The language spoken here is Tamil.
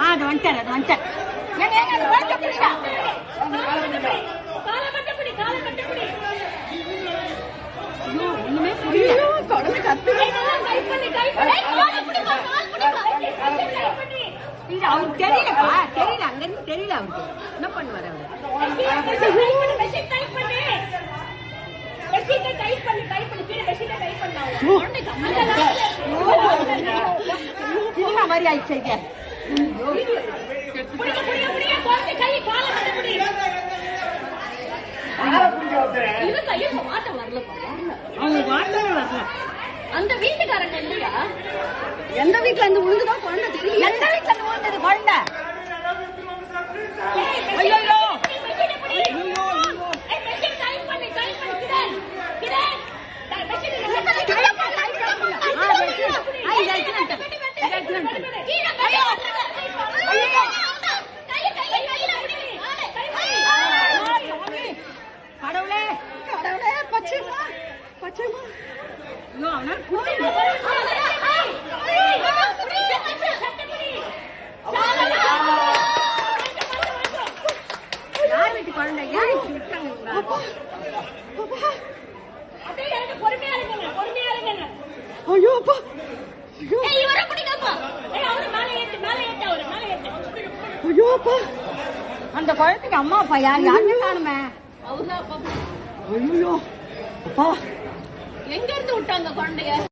அது வந்துட்டார் அது வந்துட்டார் ஒண்ணுமே புரியல குழந்தை கத்து அவருக்கு தெரியலப்பா தெரியல அங்க இருந்து தெரியல அவருக்கு என்ன பண்ணுவாரு அவரு மாதிரி ஆயிடுச்சு அந்த வீட்டுக்காரங்க இல்லையா? எந்த வீட்டுல இருந்து உழுதுதான் குழந்தை தெரியும். எந்த வீட்டுல இருந்து உழுந்தது குழந்தை? கடவுளே கடவுளே பச்சைமா பச்சைமா யார் வீட்டு குழந்தை அந்த குழந்தைக்கு அம்மா அப்பா யார் யாருமே காணுமே. எங்க இருந்து விட்டாங்க குழந்தைய?